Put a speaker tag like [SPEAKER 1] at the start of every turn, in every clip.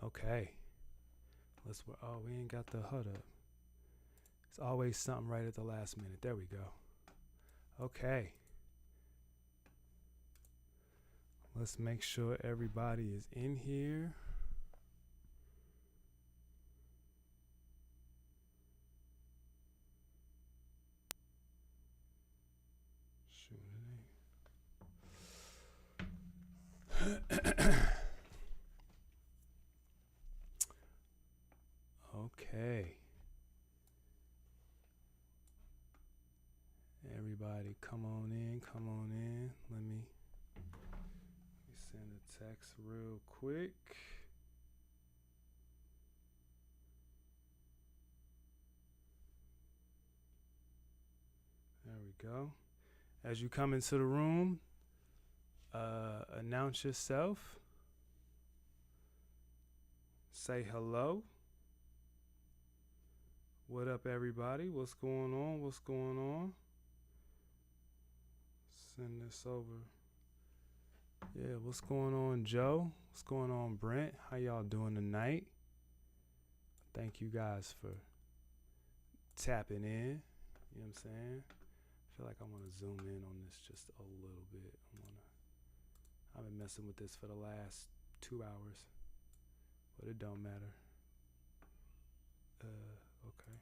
[SPEAKER 1] Okay. We ain't got the HUD up. It's always something right at the last minute. There we go. Okay. Let's make sure everybody is in here. Okay. Everybody come on in. Let me send a text real quick. There we go. As you come into the room, announce yourself. Say hello. What up, everybody? What's going on? Send this over. Yeah, what's going on, Joe? What's going on, Brent? How y'all doing tonight? Thank you guys for tapping in. You know what I'm saying? I feel like I want to zoom in on this just a little bit. I've been messing with this for the last 2 hours, but it don't matter. Okay.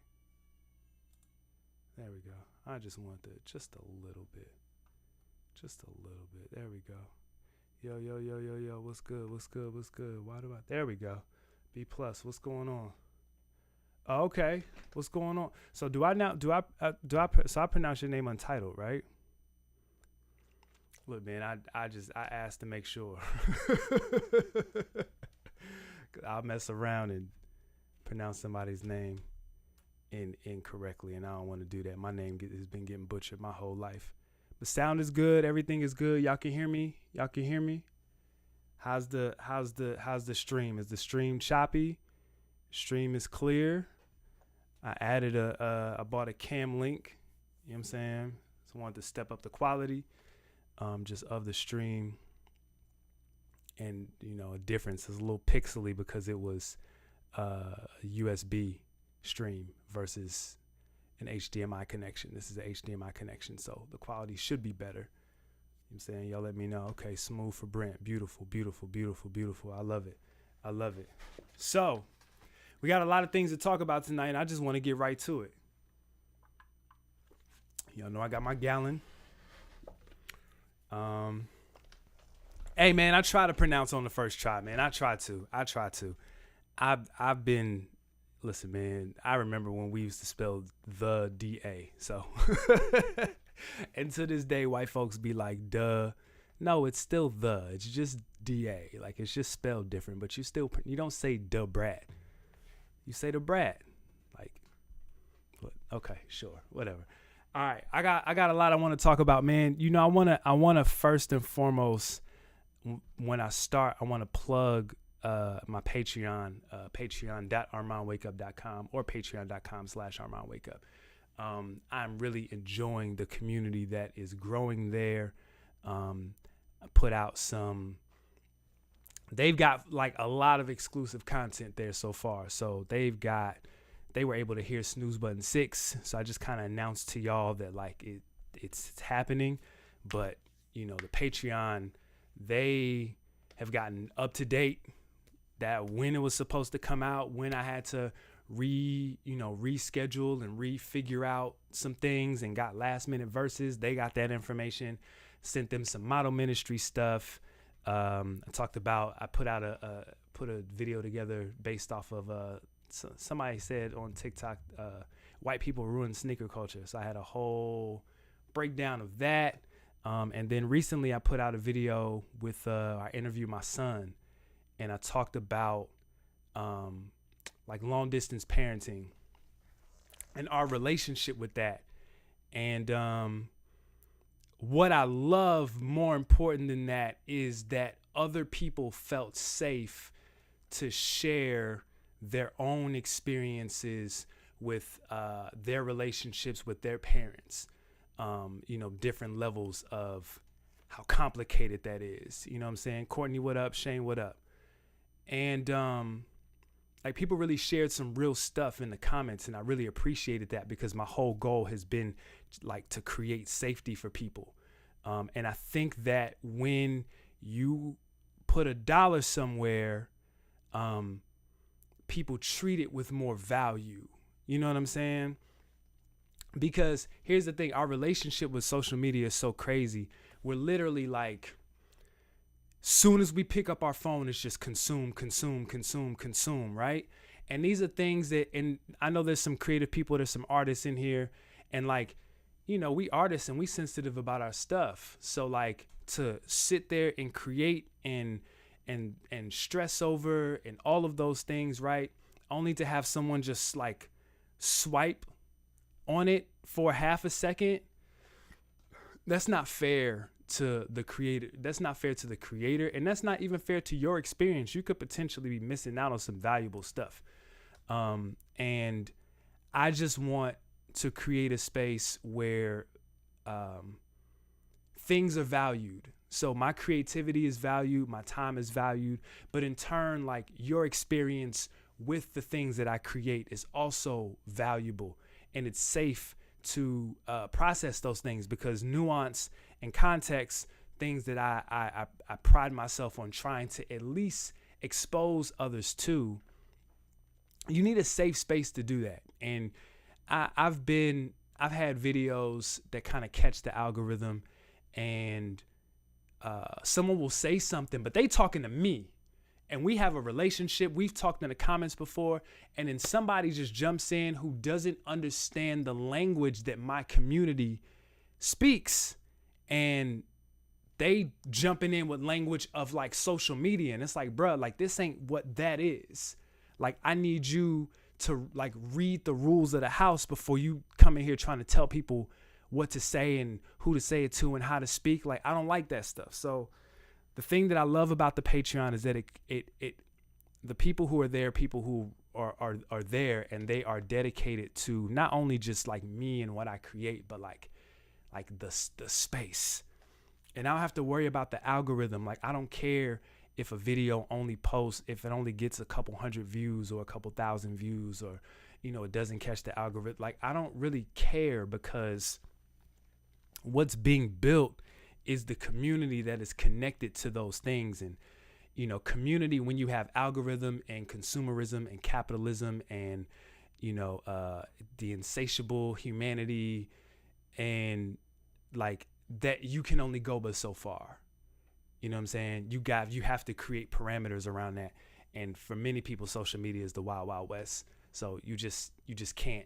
[SPEAKER 1] There we go. I just want just a little bit. There we go. Yo. What's good? There we go. B+, what's going on? Oh, okay. What's going on? So so I pronounce your name Untitled, right? Look, man, I asked to make sure. I'll mess around and pronounce somebody's name incorrectly, and I don't want to do that. My name has been getting butchered my whole life. The sound is good. Everything is good. Y'all can hear me? How's the stream? Is the stream choppy? Stream is clear. I added I bought a cam link. You know what I'm saying? So I wanted to step up the quality just of the stream. And, a difference is a little pixely because it was a USB stream versus an HDMI connection. This is an HDMI connection, so the quality should be better. You know what I'm saying? Y'all let me know. Okay, smooth for Brent. Beautiful. I love it. So, we got a lot of things to talk about tonight, and I just want to get right to it. Y'all know I got my gallon. Hey, man, I try to pronounce on the first try, man. I try to. I've been... Listen, man, I remember when we used to spell the D-A. So, and to this day, white folks be like, duh. No, it's still the. It's just D-A. Like, it's just spelled different. But you don't say the brat. You say the brat. Like, okay, sure, whatever. All right, I got a lot I want to talk about, man. I want to first and foremost, when I start, I want to plug my Patreon, patreon.armandwakeup.com or patreon.com/armandwakeup. I'm really enjoying the community that is growing there. I put out they've got like a lot of exclusive content there so far. So they were able to hear Snooze Button 6. So I just kind of announced to y'all that like it's happening, but the Patreon, they have gotten up to date that when it was supposed to come out, when I had to reschedule and refigure out some things and got last minute verses. They got that information, sent them some model ministry stuff. I put a video together based off of somebody said on TikTok, white people ruin sneaker culture. So I had a whole breakdown of that. And then recently I put out a video with, I interviewed my son, and I talked about like long distance parenting and our relationship with that. And what I love more important than that is that other people felt safe to share their own experiences with their relationships with their parents. Different levels of how complicated that is. You know what I'm saying? Courtney, what up? Shane, what up? And like people really shared some real stuff in the comments, and I really appreciated that because my whole goal has been like to create safety for people. And I think that when you put $1 somewhere, people treat it with more value. You know what I'm saying? Because here's the thing, our relationship with social media is so crazy. We're literally like, soon as we pick up our phone, it's just consume, right? And these are things that, and I know there's some creative people, there's some artists in here, and like, you know, we artists and we sensitive about our stuff. So like to sit there and create and stress over and all of those things, right? Only to have someone just like swipe on it for half a second. That's not fair to the creator. That's not fair to the creator. And that's not even fair to your experience. You could potentially be missing out on some valuable stuff. And I just want to create a space where things are valued. So my creativity is valued, my time is valued, but in turn, like your experience with the things that I create is also valuable, and it's safe to process those things because nuance and context, things that I pride myself on trying to at least expose others to. You need a safe space to do that, and I've had videos that kind of catch the algorithm, and someone will say something, but they talking to me, and we have a relationship. We've talked in the comments before, and then somebody just jumps in who doesn't understand the language that my community speaks, and they jumping in with language of like social media, and it's like, bruh, like this ain't what that is. Like I need you to like read the rules of the house before you come in here trying to tell people what to say and who to say it to and how to speak. Like, I don't like that stuff. So the thing that I love about the Patreon is that it the people who are there, people who are there, and they are dedicated to not only just like me and what I create, but like the space. And I don't have to worry about the algorithm. Like, I don't care if a video only posts, if it only gets a couple hundred views or a couple thousand views, or, you know, it doesn't catch the algorithm. Like, I don't really care, because what's being built is the community that is connected to those things. And, you know, community, when you have algorithm and consumerism and capitalism and, you know, the insatiable humanity, and like that, you can only go but so far. You know what I'm saying? You have to create parameters around that. And for many people, social media is the wild, wild west. So you just can't.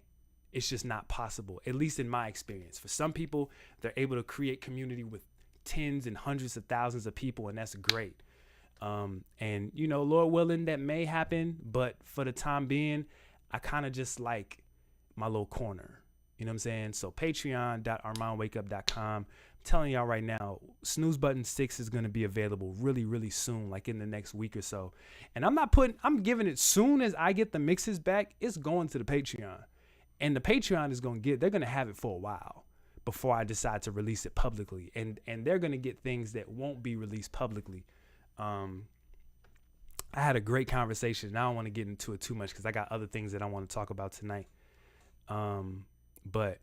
[SPEAKER 1] It's just not possible, at least in my experience. For some people, they're able to create community with tens and hundreds of thousands of people, and that's great. And, you know, Lord willing, that may happen. But for the time being, I kind of just like my little corner. You know what I'm saying? So patreon.armandwakeup.com. I'm telling y'all right now, Snooze Button 6 is going to be available really, really soon, like in the next week or so. And I'm giving it, soon as I get the mixes back, it's going to the Patreon. And the Patreon is they're going to have it for a while before I decide to release it publicly. And they're going to get things that won't be released publicly. I had a great conversation, and I don't want to get into it too much because I got other things that I want to talk about tonight. But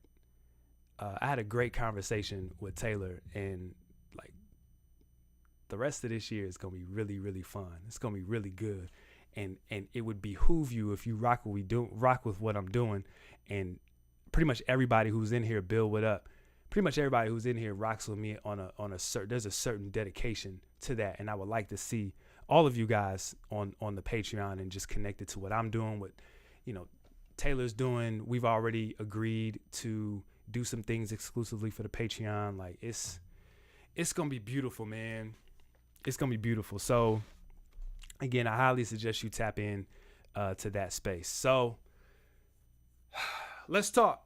[SPEAKER 1] I had a great conversation with Taylor, and like the rest of this year is going to be really, really fun. It's going to be really good. And it would behoove you if you rock with what I'm doing. And pretty much everybody who's in here, Bill, what up? Pretty much everybody who's in here rocks with me on a certain, there's a certain dedication to that. And I would like to see all of you guys on the Patreon and just connected to what I'm doing, what, you know, Taylor's doing. We've already agreed to do some things exclusively for the Patreon. Like, it's going to be beautiful, man. It's going to be beautiful. So again, I highly suggest you tap in to that space. So let's talk.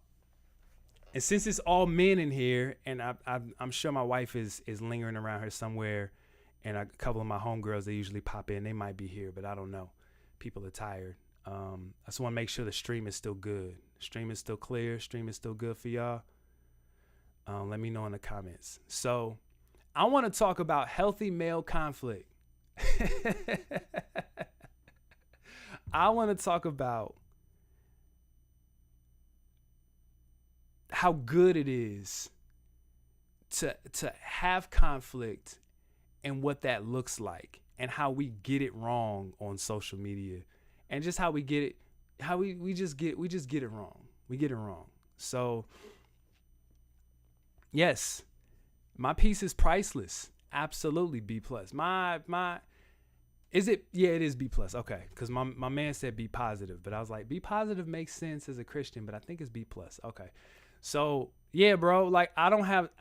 [SPEAKER 1] And since it's all men in here, and I'm sure my wife is lingering around here somewhere, and a couple of my homegirls, they usually pop in. They might be here, but I don't know. People are tired. I just want to make sure the stream is still good. Stream is still clear. Stream is still good for y'all. Let me know in the comments. So I want to talk about healthy male conflict. I want to talk about how good it is to have conflict and what that looks like, and how we get it wrong on social media, and just how we get it, how we just get it wrong. We get it wrong. So yes, my piece is priceless. Absolutely B plus. My is it? Yeah, it is B plus. Okay, because my man said be positive, but I was like, be positive makes sense as a Christian, but I think it's B plus. Okay, so yeah, bro, like I don't have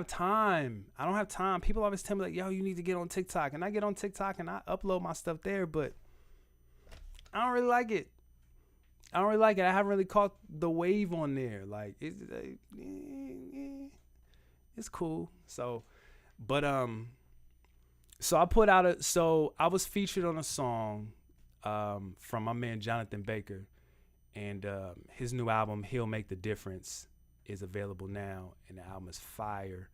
[SPEAKER 1] time. I don't have time. People always tell me like, yo, you need to get on TikTok, and I get on TikTok and I upload my stuff there, but I don't really like it. I haven't really caught the wave on there. Like it's cool. So, but so I was featured on a song from my man Jonathan Baker, and his new album He'll Make the Difference is available now, and the album is fire.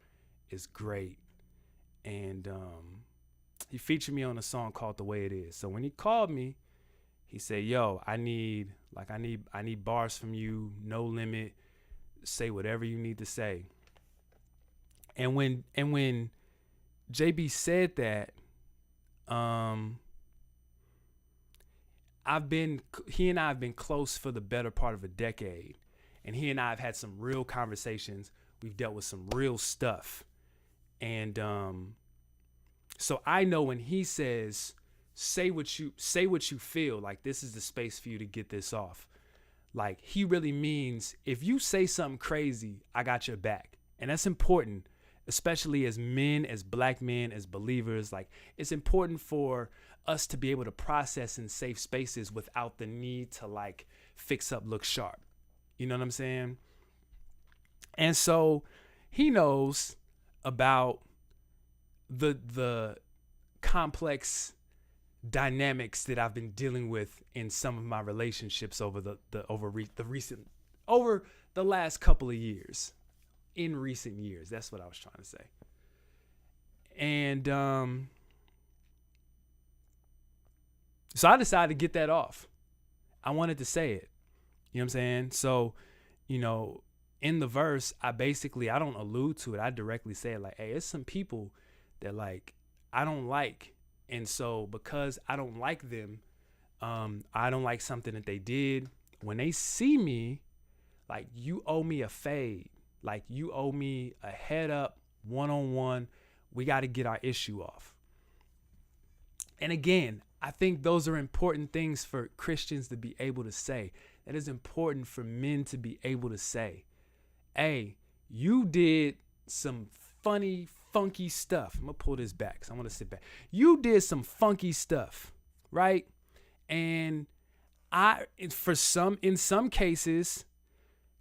[SPEAKER 1] It's great. And he featured me on a song called The Way It Is. So when he called me, he said, yo, I need bars from you, no limit. Say whatever you need to say. And when JB said that, he and I have been close for the better part of a decade. And he and I have had some real conversations. We've dealt with some real stuff. And so I know when he says, say what you feel, like this is the space for you to get this off. Like he really means if you say something crazy, I got your back. And that's important, especially as men, as black men, as believers. Like it's important for us to be able to process in safe spaces without the need to like fix up, look sharp. You know what I'm saying? And so he knows about the complex dynamics that I've been dealing with in some of my relationships over the last couple of years. In recent years, that's what I was trying to say. And so I decided to get that off. I wanted to say it. You know what I'm saying? So, you know, in the verse, I don't allude to it. I directly say it like, hey, it's some people that like I don't like. And so because I don't like them, I don't like something that they did. When they see me, like you owe me a fade. Like you owe me a head up, one-on-one. We got to get our issue off. And again, I think those are important things for Christians to be able to say. That is important for men to be able to say, hey, you did some funny, funky stuff. I'm going to pull this back because I want to sit back. You did some funky stuff, right? And in some cases,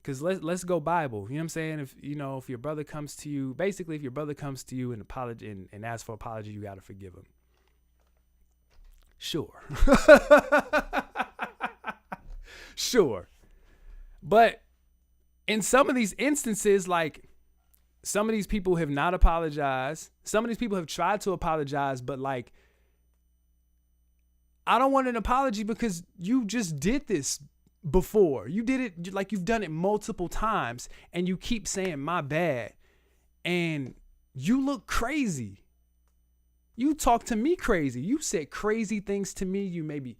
[SPEAKER 1] because let's go Bible. You know what I'm saying? If your brother comes to you, basically if your brother comes to you and asks for apology, you got to forgive him. Sure. Sure. But in some of these instances, like some of these people have not apologized. Some of these people have tried to apologize, but like, I don't want an apology because you just did this before. You did it like you've done it multiple times and you keep saying my bad and you look crazy. You talk to me crazy. You said crazy things to me. You maybe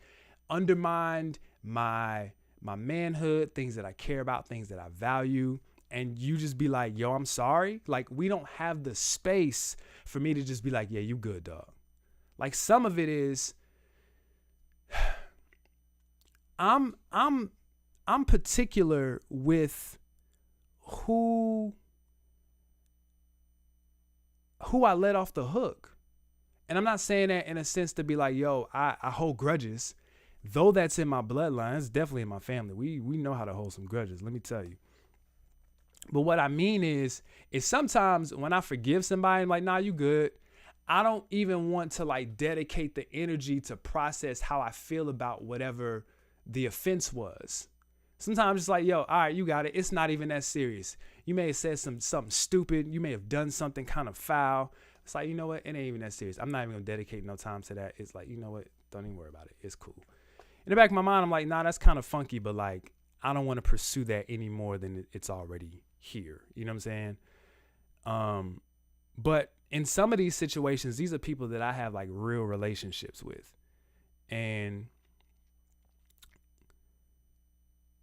[SPEAKER 1] undermined my manhood, things that I care about, things that I value. And you just be like, yo, I'm sorry. Like we don't have the space for me to just be like, yeah, you good, dog. Like some of it is, I'm particular with who I let off the hook. And I'm not saying that in a sense to be like, yo, I hold grudges. Though that's in my bloodline, it's definitely in my family. We know how to hold some grudges, let me tell you. But what I mean is sometimes when I forgive somebody, I'm like, nah, you good. I don't even want to like dedicate the energy to process how I feel about whatever the offense was. Sometimes it's like, yo, all right, you got it. It's not even that serious. You may have said something stupid. You may have done something kind of foul. It's like, you know what? It ain't even that serious. I'm not even going to dedicate no time to that. It's like, you know what? Don't even worry about it. It's cool. In the back of my mind, I'm like, nah, that's kind of funky, but like, I don't want to pursue that any more than it's already here. You know what I'm saying? But in some of these situations, these are people that I have like real relationships with. And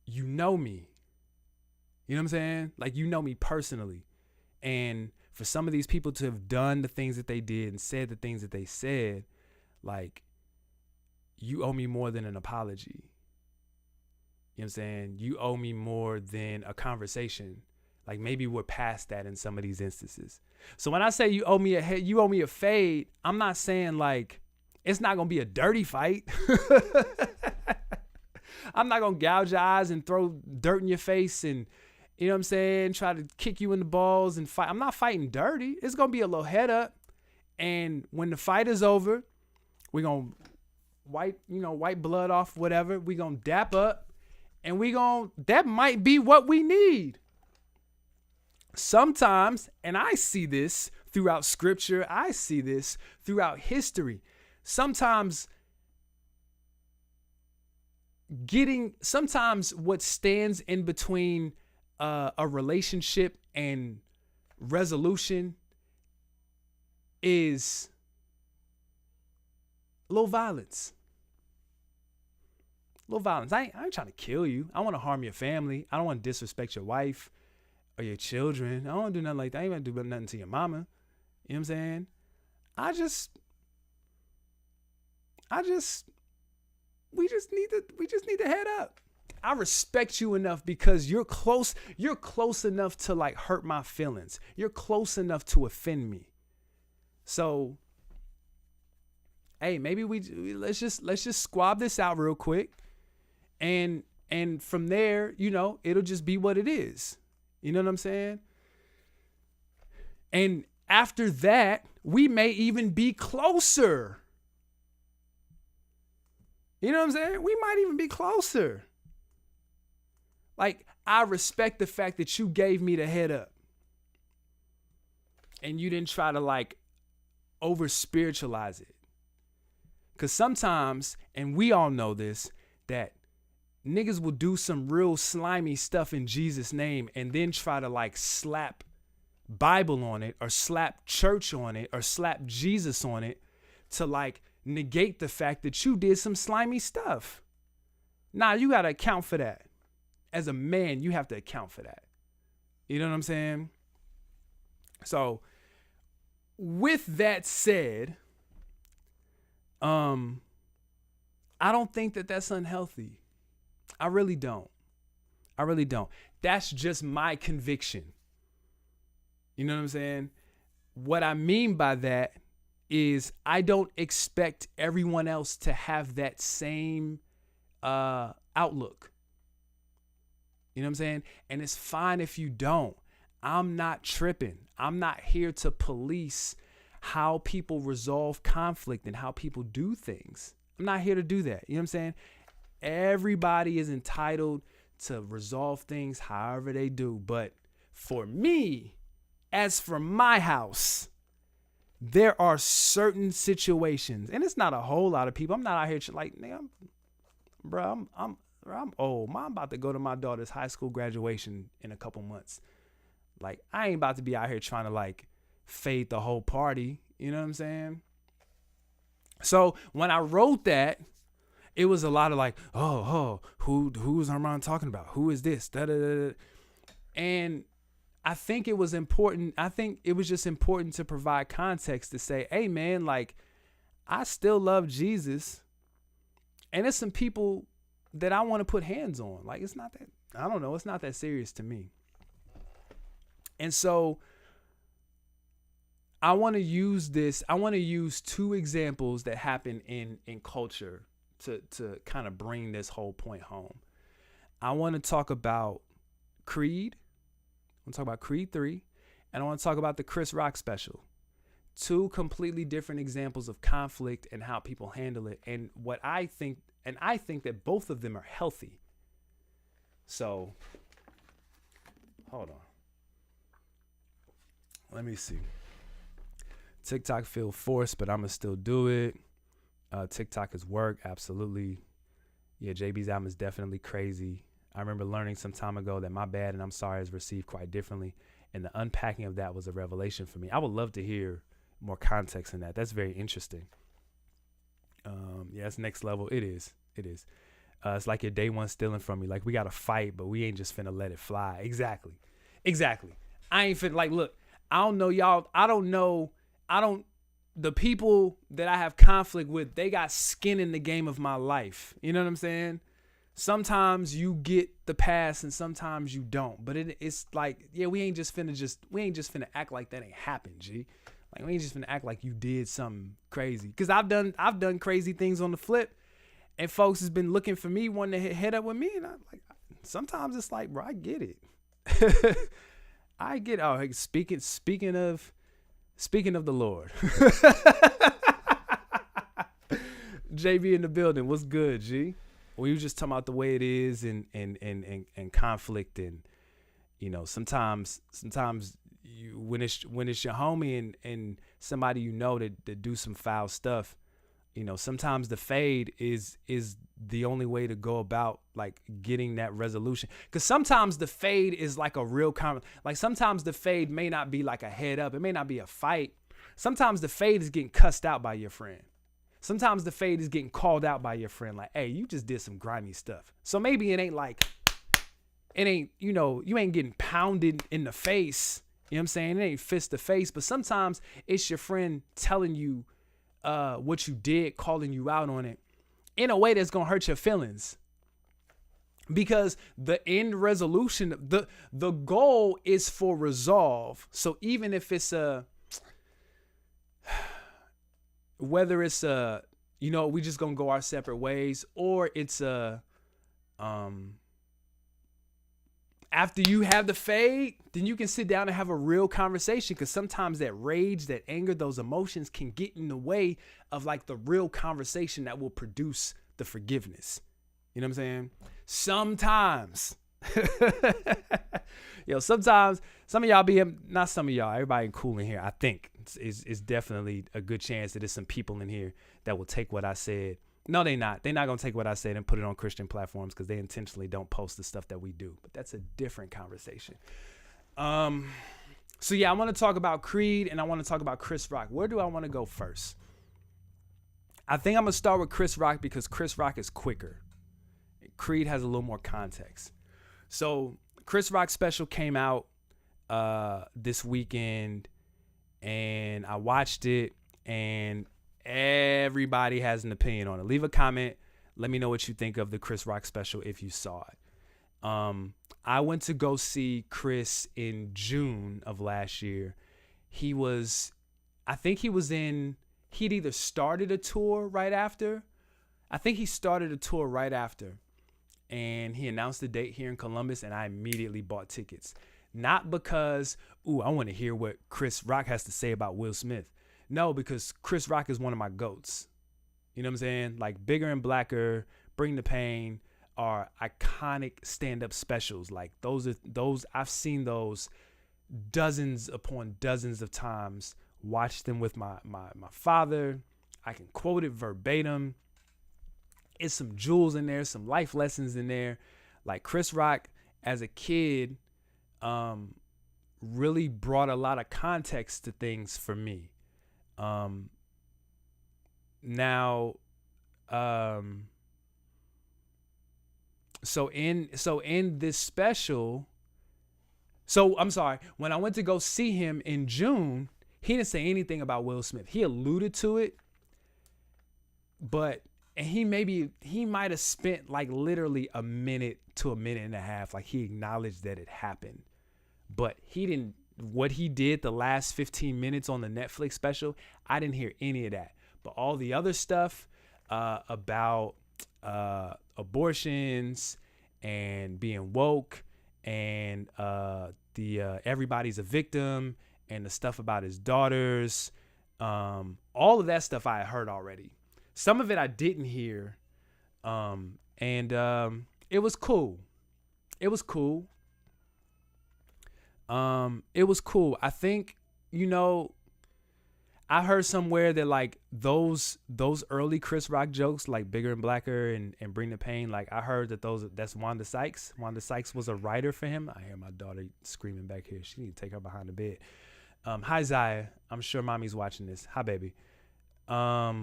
[SPEAKER 1] you know me. You know what I'm saying? Like, you know me personally. And for some of these people to have done the things that they did and said the things that they said, like, you owe me more than an apology. You know what I'm saying? You owe me more than a conversation. Like, maybe we're past that in some of these instances. So when I say you owe me a fade, I'm not saying like it's not gonna be a dirty fight. I'm not gonna gouge your eyes and throw dirt in your face and, you know what I'm saying, try to kick you in the balls and fight. I'm not fighting dirty. It's gonna be a little head up. And when the fight is over, we're gonna wipe blood off, whatever. We're gonna dap up, and that might be what we need. Sometimes, and I see this throughout scripture, I see this throughout history. Sometimes what stands in between a relationship and resolution is a little violence. I ain't trying to kill you. I want to harm your family. I don't want to disrespect your wife or your children. I don't want to do nothing like that. I ain't going to do nothing to your mama. You know what I'm saying? We just need to head up. I respect you enough because you're close enough to like hurt my feelings. You're close enough to offend me. So, hey, maybe let's just squab this out real quick. And from there, it'll just be what it is. You know what I'm saying? And after that, we may even be closer. You know what I'm saying? We might even be closer. Like, I respect the fact that you gave me the head up. And you didn't try to like over spiritualize it. Because sometimes, and we all know this, that niggas will do some real slimy stuff in Jesus' name and then try to like slap Bible on it or slap church on it or slap Jesus on it to like negate the fact that you did some slimy stuff. Nah, you got to account for that. As a man, you have to account for that. You know what I'm saying? So, with that said, I don't think that that's unhealthy. I really don't. That's just my conviction. You know what I'm saying? What I mean by that is I don't expect everyone else to have that same outlook. You know what I'm saying? And it's fine if you don't. I'm not tripping. I'm not here to police how people resolve conflict and how people do things. I'm not here to do that. You know what I'm saying? Everybody is entitled to resolve things however they do. But for me, as for my house, there are certain situations, and it's not a whole lot of people. I'm not out here like, nigga, I'm old. I'm about to go to my daughter's high school graduation in a couple months. Like, I ain't about to be out here trying to like fade the whole party. You know what I'm saying? So when I wrote that, it was a lot of like, who's Armand talking about? Who is this? Da, da, da, da. And I think it was important. I think it was just important to provide context to say, hey man, like, I still love Jesus. And there's some people that I want to put hands on. Like, it's not that, I don't know. It's not that serious to me. And so I want to use this. I want to use two examples that happen in culture to kind of bring this whole point home. I want to talk about Creed. I want to talk about Creed 3. And I want to talk about the Chris Rock special. Two completely different examples of conflict and how people handle it. And what I think, and I think that both of them are healthy. So, hold on. Let me see. TikTok feel forced, but I'm going to still do it. TikTok is work. Absolutely. Yeah, JB's album is definitely crazy. I remember learning some time ago that My Bad and I'm Sorry is received quite differently, and the unpacking of that was a revelation for me. I would love to hear more context in that. That's very interesting. Yeah, it's next level. It is. It is. It's like your day one stealing from me. Like, we got to fight, but we ain't just finna let it fly. Exactly. Exactly. I ain't finna, like, look, I don't know y'all. The people that I have conflict with, they got skin in the game of my life. You know what I'm saying? Sometimes you get the pass and sometimes you don't. But it's like, yeah, we ain't just finna act like that ain't happened, G. Like, we ain't just finna act like you did something crazy. Cause I've done crazy things on the flip, and folks has been looking for me, wanting to head up with me, and I'm like, sometimes it's like, bro, I get it. I get. Oh, hey, speaking of the Lord, JB in the building. What's good, G? We were just talking about the way it is and conflict, and you know, sometimes you, when it's your homie and somebody you know that do some foul stuff, you know, sometimes the fade is the only way to go about like getting that resolution. Because sometimes the fade is like a real like sometimes the fade may not be like a head up. It may not be a fight. Sometimes the fade is getting cussed out by your friend. Sometimes the fade is getting called out by your friend. Like, hey, you just did some grimy stuff. So maybe it ain't, you know, you ain't getting pounded in the face. You know what I'm saying? It ain't fist to face. But sometimes it's your friend telling you what you did, calling you out on it in a way that's gonna hurt your feelings, because the end resolution, the goal is for resolve. So even if it's whether it's you know, we just gonna go our separate ways, or it's after you have the fade, then you can sit down and have a real conversation, because sometimes that rage, that anger, those emotions can get in the way of like the real conversation that will produce the forgiveness. You know what I'm saying? Sometimes. Yo, sometimes some of y'all not some of y'all, everybody cool in here, I think it's definitely a good chance that there's some people in here that will take what I said. No, they're not going to take what I said and put it on Christian platforms, because they intentionally don't post the stuff that we do. But that's a different conversation. So yeah, I want to talk about Creed and I want to talk about Chris Rock. Where do I want to go first? I think I'm going to start with Chris Rock because Chris Rock is quicker. Creed has a little more context. So Chris Rock's special came out this weekend, and I watched it, and everybody has an opinion on it. Leave a comment. Let me know what you think of the Chris Rock special if you saw it. I went to go see Chris in June of last year. He'd either started a tour right after. I think he started a tour right after. And he announced the date here in Columbus, and I immediately bought tickets. Not because, I want to hear what Chris Rock has to say about Will Smith. No, because Chris Rock is one of my GOATs. You know what I'm saying? Like, Bigger and Blacker, Bring the Pain are iconic stand-up specials. Like, those I've seen those dozens upon dozens of times. Watched them with my father. I can quote it verbatim. It's some jewels in there, some life lessons in there. Like, Chris Rock as a kid really brought a lot of context to things for me. So in this special, I'm sorry, when I went to go see him in June, he didn't say anything about Will Smith. He alluded to it, but he might have spent like literally a minute to a minute and a half. Like, he acknowledged that it happened, but he didn't. What he did the last 15 minutes on the Netflix special, I didn't hear any of that. But all the other stuff about abortions and being woke and the everybody's a victim and the stuff about his daughters, all of that stuff I had heard already. Some of it I didn't hear, and it was cool. It was cool. I think, I heard somewhere that like those early Chris Rock jokes, like Bigger and Blacker and Bring the Pain, like I heard that that's Wanda Sykes. Wanda Sykes was a writer for him. I hear my daughter screaming back here. She need to take her behind the bed. Hi Zaya, I'm sure mommy's watching this. Hi baby. I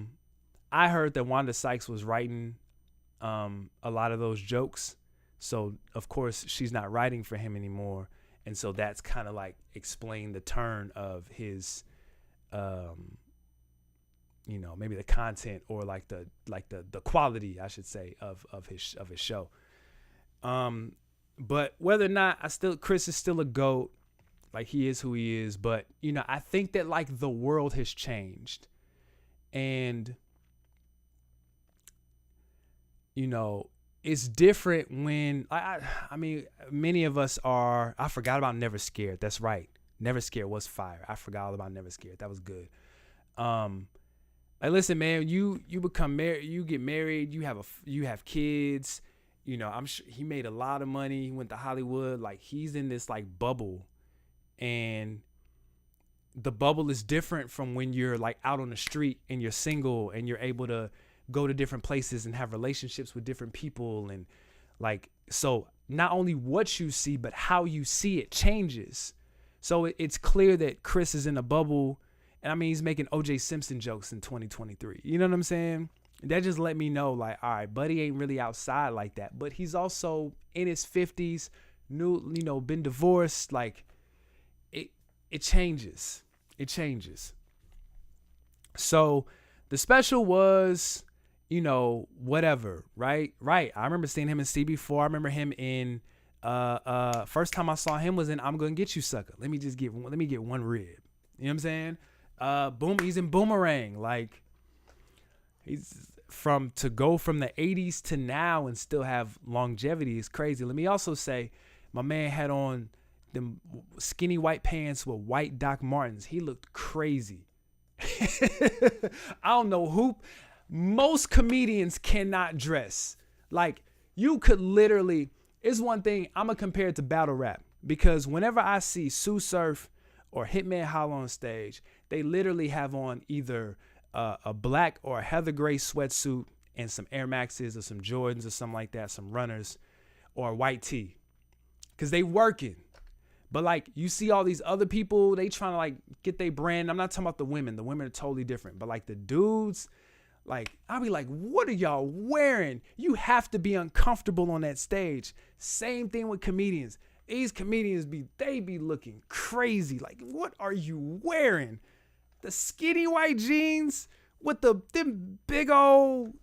[SPEAKER 1] heard that Wanda Sykes was writing a lot of those jokes. So of course she's not writing for him anymore. And so that's kind of like explain the turn of his maybe the content or like the quality, I should say, of his show. But whether or not Chris is still a GOAT, like he is who he is, but I think that like the world has changed. And it's different when I mean, many of us are. I forgot about Never Scared. That's right. Never Scared was fire. I forgot all about Never Scared. That was good. Like listen, man, you become married, you get married, you have kids. I'm sure he made a lot of money. He went to Hollywood. Like he's in this like bubble, and the bubble is different from when you're like out on the street and you're single and you're able to go to different places and have relationships with different people. And like, so not only what you see, but how you see it changes. So it's clear that Chris is in a bubble. And I mean, he's making OJ Simpson jokes in 2023. You know what I'm saying? That just let me know like, all right, buddy ain't really outside like that, but he's also in his 50s, been divorced. Like it changes. It changes. So the special was, whatever, right? Right. I remember seeing him in CB4. I remember him in, first time I saw him was in I'm Gonna Get You Sucker. Let me get one rib. You know what I'm saying? He's in Boomerang. Like he's to go from the 80s to now and still have longevity is crazy. Let me also say my man had on them skinny white pants with white Doc Martens. He looked crazy. I don't know who. Most comedians cannot dress. Like you could literally, it's one thing I'm gonna compare it to battle rap, because whenever I see Sue Surf or Hitman Holla on stage, they literally have on either a black or a heather gray sweatsuit and some Air Maxes or some Jordans or something like that, some runners, or a white tee, because they working. But like you see all these other people, they trying to like get their brand. I'm not talking about the women. The women are totally different. But like the dudes, like I'll be like, what are y'all wearing? You have to be uncomfortable on that stage. Same thing with comedians. These comedians they be looking crazy. Like, what are you wearing? The skinny white jeans with them big old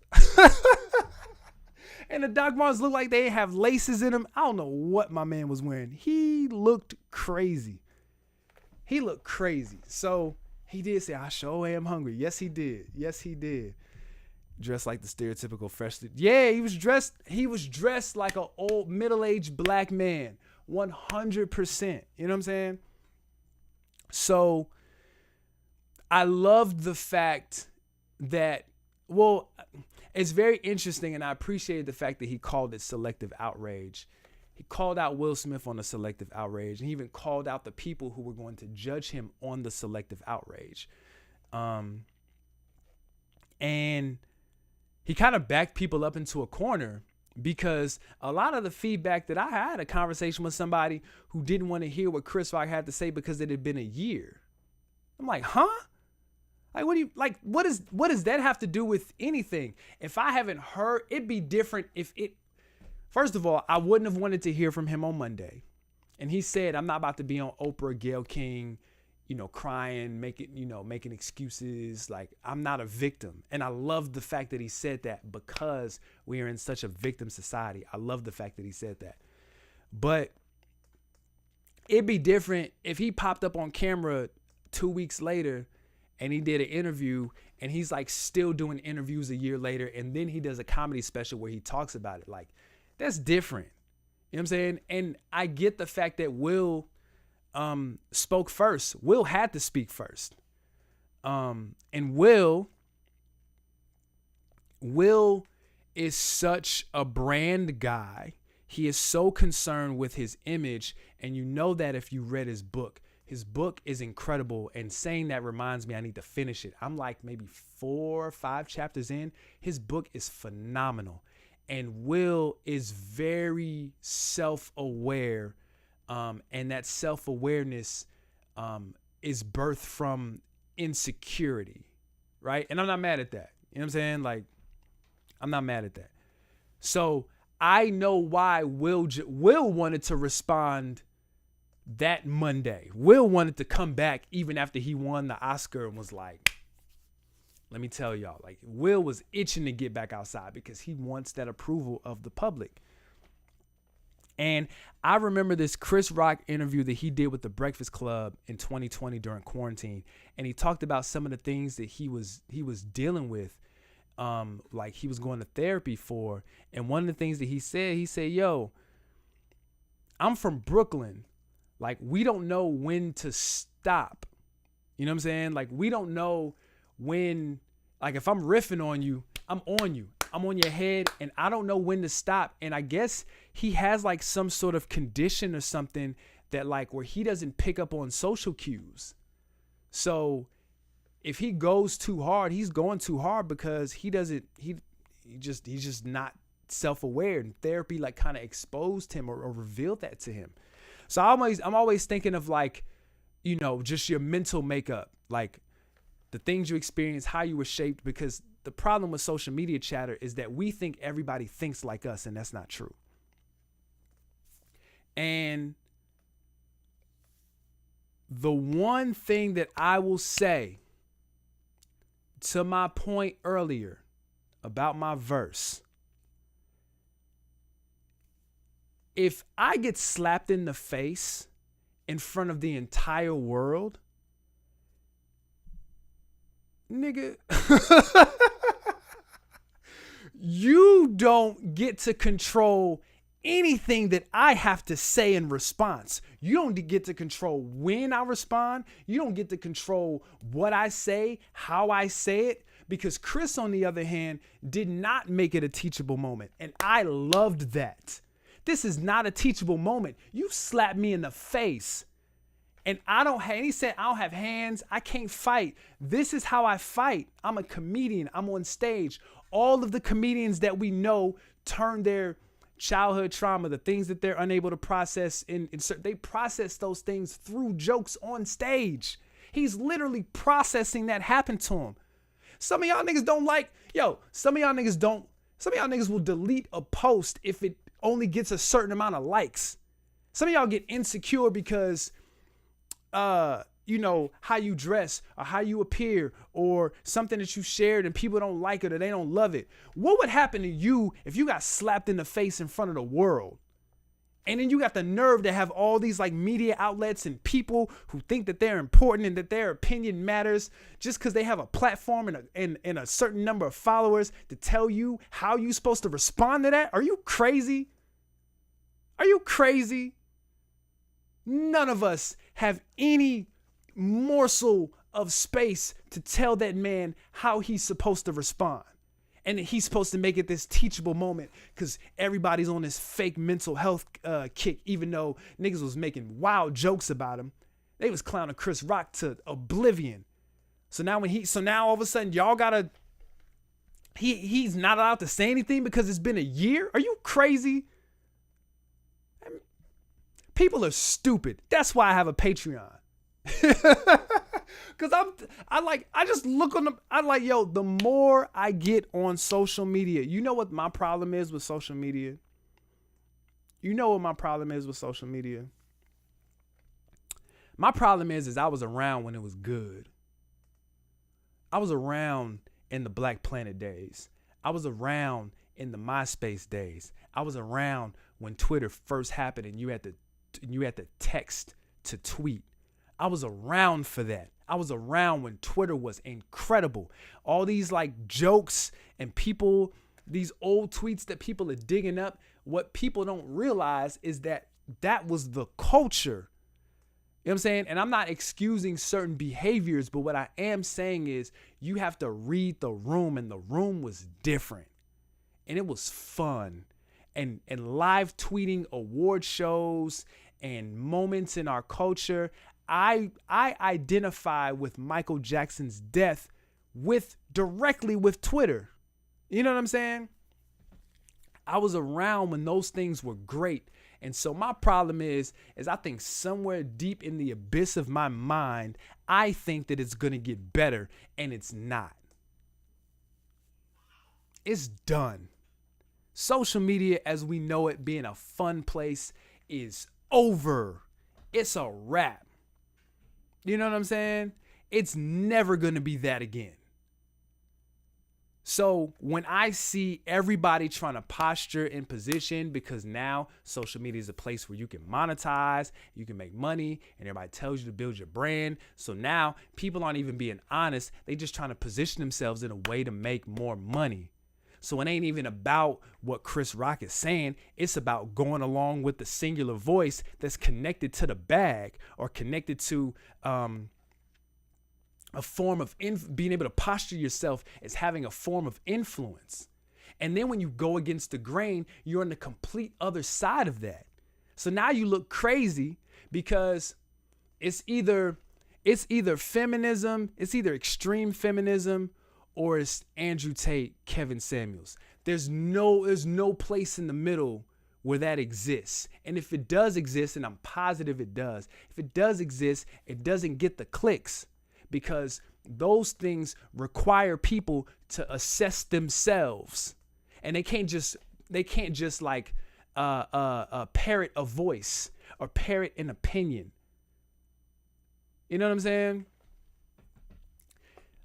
[SPEAKER 1] and the Doc Martens look like they have laces in them. I don't know what my man was wearing. He looked crazy. So he did say, I sure am hungry. Yes, he did. Dressed like the stereotypical freshly. Yeah, he was dressed like an old middle-aged black man. 100%. You know what I'm saying? So I loved the fact that, well, it's very interesting, and I appreciated the fact that he called it selective outrage. He called out Will Smith on the selective outrage, and he even called out the people who were going to judge him on the selective outrage. And he kind of backed people up into a corner, because a lot of the feedback that I had a conversation with somebody who didn't want to hear what Chris Rock had to say because it had been a year. I'm like, huh? Like, what does that have to do with anything? If I haven't heard, it'd be different first of all, I wouldn't have wanted to hear from him on Monday. And he said, I'm not about to be on Oprah, Gayle King, crying, making excuses. Like, I'm not a victim. And I love the fact that he said that, because we are in such a victim society. I love the fact that he said that. But it'd be different if he popped up on camera 2 weeks later and he did an interview, and he's like still doing interviews a year later, and then he does a comedy special where he talks about it. Like, that's different. You know what I'm saying? And I get the fact that Will spoke first. Will had to speak first. And Will is such a brand guy. He is so concerned with his image, and you know that if you read his book His book is incredible, and saying that reminds me I need to finish it. I'm like maybe 4 or 5 chapters in. His book is phenomenal, and Will is very self-aware, and that self-awareness is birthed from insecurity, right? And I'm not mad at that. You know what I'm saying? Like, I'm not mad at that. So I know why Will wanted to respond that Monday. Will wanted to come back even after he won the Oscar and was like, let me tell y'all, like, Will was itching to get back outside because he wants that approval of the public. And I remember this Chris Rock interview that he did with the Breakfast Club in 2020 during quarantine. And he talked about some of the things that he was dealing with, like he was going to therapy for. And one of the things that he said, yo, I'm from Brooklyn. Like, we don't know when to stop. You know what I'm saying? Like, we don't know when, like, if I'm riffing on you, I'm on you. I'm on your head, and I don't know when to stop. And I guess he has like some sort of condition or something that, like, where he doesn't pick up on social cues. So if he goes too hard, he's going too hard because he's just not self-aware, and therapy like kind of exposed him or revealed that to him. So I'm always thinking of, like, you know, just your mental makeup, like the things you experience, how you were shaped, because the problem with social media chatter is that we think everybody thinks like us, and that's not true. And the one thing that I will say to my point earlier about my verse, if I get slapped in the face in front of the entire world, nigga, you don't get to control anything that I have to say in response. You don't get to control when I respond. You don't get to control what I say, how I say it, because Chris, on the other hand, did not make it a teachable moment. And I loved that. This is not a teachable moment. You slapped me in the face. And he said, I don't have hands. I can't fight. This is how I fight. I'm a comedian. I'm on stage. All of the comedians that we know turn their childhood trauma, the things that they're unable to process, they process those things through jokes on stage. He's literally processing that happened to him. Some of y'all niggas don't like, some of y'all niggas will delete a post if it only gets a certain amount of likes. Some of y'all get insecure because, how you dress or how you appear or something that you shared and people don't like it or they don't love it. What would happen to you if you got slapped in the face in front of the world? And then you got the nerve to have all these like media outlets and people who think that they're important and that their opinion matters just because they have a platform and a certain number of followers to tell you how you're supposed to respond to that? Are you crazy? Are you crazy? None of us have any morsel of space to tell that man how he's supposed to respond. And he's supposed to make it this teachable moment because everybody's on this fake mental health kick, even though niggas was making wild jokes about him. They was clowning Chris Rock to oblivion. So now all of a sudden y'all gotta, he's not allowed to say anything because it's been a year? Are you crazy? People are stupid. That's why I have a Patreon. Cause the more I get on social media, you know what my problem is with social media? My problem is I was around when it was good. I was around in the Black Planet days. I was around in the MySpace days. I was around when Twitter first happened and you had to text to tweet. I was around for that. I was around when Twitter was incredible. All these like jokes and people, these old tweets that people are digging up. What people don't realize is that was the culture. You know what I'm saying? And I'm not excusing certain behaviors, but what I am saying is you have to read the room, and the room was different. And it was fun. And live tweeting award shows and moments in our culture, I identify with Michael Jackson's death directly with Twitter. You know what I'm saying? I was around when those things were great. And so my problem is I think somewhere deep in the abyss of my mind, I think that it's going to get better, and it's not. It's done. Social media as we know it being a fun place is over. It's a wrap. You know what I'm saying? It's never going to be that again. So when I see everybody trying to posture in position, because now social media is a place where you can monetize, you can make money, and everybody tells you to build your brand. So now people aren't even being honest. They just trying to position themselves in a way to make more money. So it ain't even about what Chris Rock is saying. It's about going along with the singular voice that's connected to the bag, or connected to a form of being able to posture yourself as having a form of influence. And then when you go against the grain, you're on the complete other side of that. So now you look crazy because it's either feminism, it's either extreme feminism, or it's Andrew Tate, Kevin Samuels. There's no place in the middle where that exists. And if it does exist, and I'm positive it does, if it does exist, it doesn't get the clicks, because those things require people to assess themselves, and they can't just like parrot a voice or parrot an opinion. You know what I'm saying?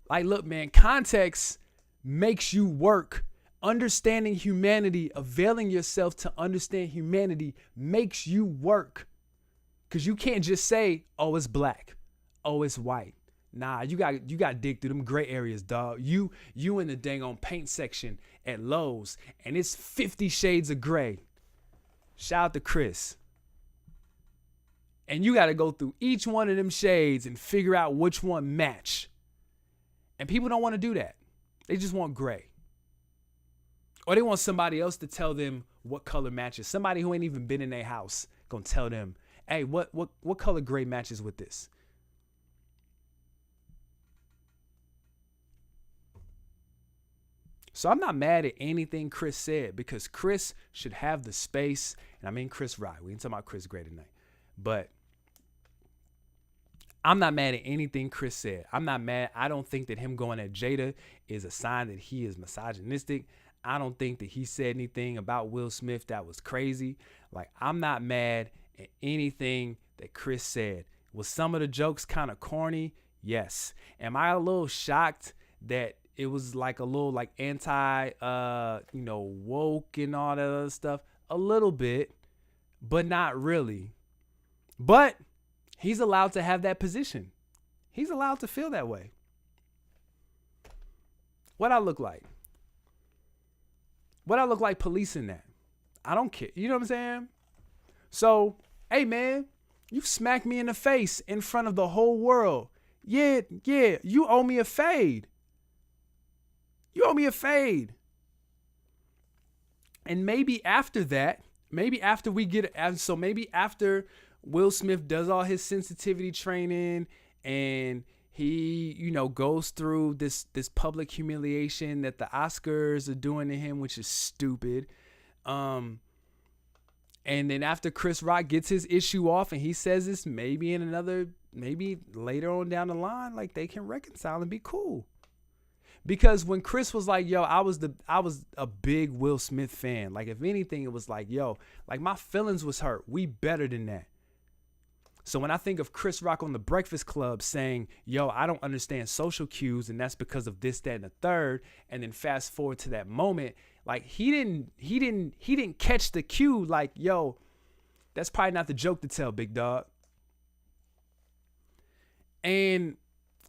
[SPEAKER 1] Like, look, man, context makes you work. Understanding humanity, availing yourself to understand humanity makes you work. Because you can't just say, oh, it's black, oh, it's white. Nah, you got to dig through them gray areas, dog. You in the dang on paint section at Lowe's, and it's 50 shades of gray. Shout out to Chris. And you got to go through each one of them shades and figure out which one match. And people don't want to do that. They just want gray. Or they want somebody else to tell them what color matches. Somebody who ain't even been in their house gonna tell them, hey, what color gray matches with this? So I'm not mad at anything Chris said, because Chris should have the space. And I mean Chris Rock. We ain't talking about Chris Gray tonight. But I'm not mad at anything Chris said. I'm not mad. I don't think that him going at Jada is a sign that he is misogynistic. I don't think that he said anything about Will Smith that was crazy. Like, I'm not mad at anything that Chris said. Was some of the jokes kind of corny? Yes. Am I a little shocked that it was like a little like anti, woke and all that other stuff? A little bit, but not really. But he's allowed to have that position. He's allowed to feel that way. What I look like? What I look like policing that? I don't care. You know what I'm saying? So, hey man, you smacked me in the face in front of the whole world. Yeah, you owe me a fade. You owe me a fade. And maybe after that, maybe after Will Smith does all his sensitivity training and he, goes through this public humiliation that the Oscars are doing to him, which is stupid. And then after Chris Rock gets his issue off and he says this, maybe later on down the line, like, they can reconcile and be cool. Because when Chris was like, yo, I was a big Will Smith fan. Like, if anything, it was like, yo, like, my feelings was hurt. We better than that. So when I think of Chris Rock on The Breakfast Club saying, yo, I don't understand social cues, and that's because of this, that, and the third, and then fast forward to that moment, like, he didn't catch the cue, like, yo, that's probably not the joke to tell, big dog. And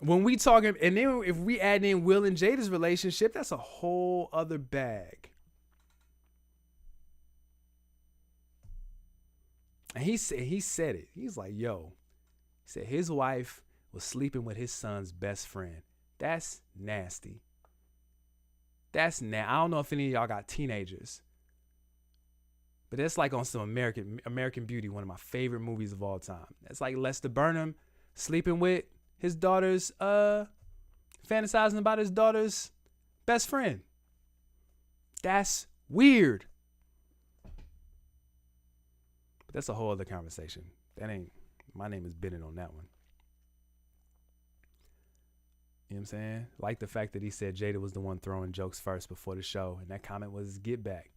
[SPEAKER 1] when we talking, and then if we add in Will and Jada's relationship, that's a whole other bag. And he said it. He's like, yo, he said his wife was sleeping with his son's best friend. That's nasty. I don't know if any of y'all got teenagers, but that's like on some American Beauty, one of my favorite movies of all time. That's like Lester Burnham. sleeping with his daughter's, fantasizing about his daughter's best friend. That's weird. But that's a whole other conversation. My name is Bennett on that one. You know what I'm saying? Like the fact that he said Jada was the one throwing jokes first before the show. And that comment was get back.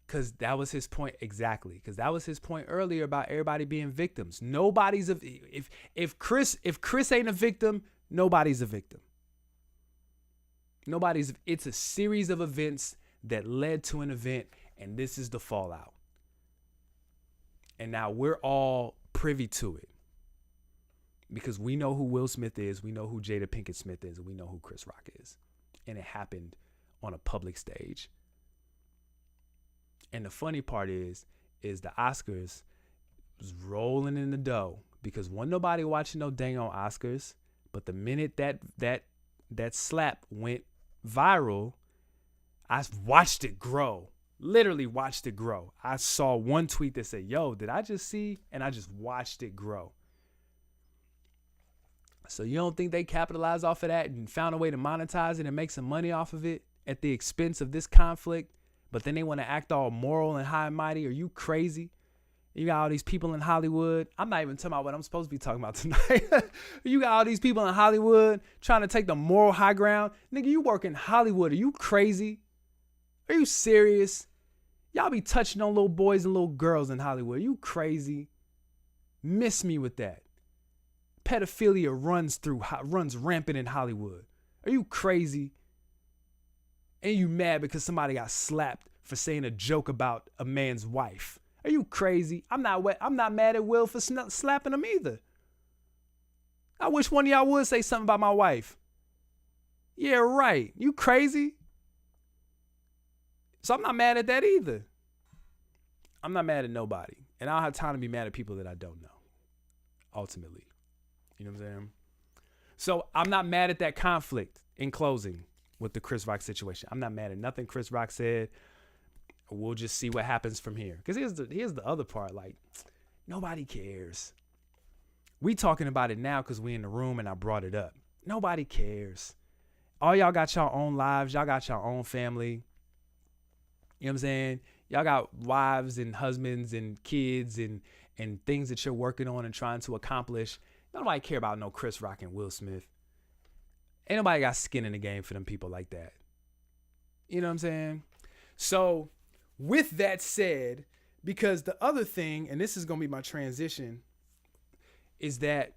[SPEAKER 1] Because that was his point exactly. Because that was his point earlier about everybody being victims. Nobody's if Chris ain't a victim, nobody's a victim. It's a series of events that led to an event, and this is the fallout. And now we're all privy to it. Because we know who Will Smith is, we know who Jada Pinkett Smith is, and we know who Chris Rock is. And it happened on a public stage. And the funny part is the Oscars was rolling in the dough because wasn't nobody watching no dang on Oscars. But the minute that slap went viral, I watched it grow. Literally watched it grow. I saw one tweet that said, yo, did I just see? And I just watched it grow. So you don't think they capitalized off of that and found a way to monetize it and make some money off of it at the expense of this conflict? But then they want to act all moral and high and mighty. Are you crazy? You got all these people in Hollywood. I'm not even talking about what I'm supposed to be talking about tonight. You got all these people in Hollywood trying to take the moral high ground. Nigga, you work in Hollywood. Are you crazy? Are you serious? Y'all be touching on little boys and little girls in Hollywood. Are you crazy? Miss me with that. Pedophilia runs rampant in Hollywood. Are you crazy? And you mad because somebody got slapped for saying a joke about a man's wife. Are you crazy? I'm not mad at Will for slapping him either. I wish one of y'all would say something about my wife. Yeah, right. You crazy? So I'm not mad at that either. I'm not mad at nobody. And I don't have time to be mad at people that I don't know. Ultimately. You know what I'm saying? So I'm not mad at that conflict in closing with the Chris Rock situation. I'm not mad at nothing Chris Rock said. We'll just see what happens from here. Because here's the other part. Like, nobody cares. We talking about it now because we in the room and I brought it up. Nobody cares. All y'all got y'all own lives. Y'all got y'all own family. You know what I'm saying? Y'all got wives and husbands and kids and things that you're working on and trying to accomplish. Nobody care about no Chris Rock and Will Smith. Ain't nobody got skin in the game for them people like that. You know what I'm saying? So with that said, because the other thing, and this is going to be my transition, is that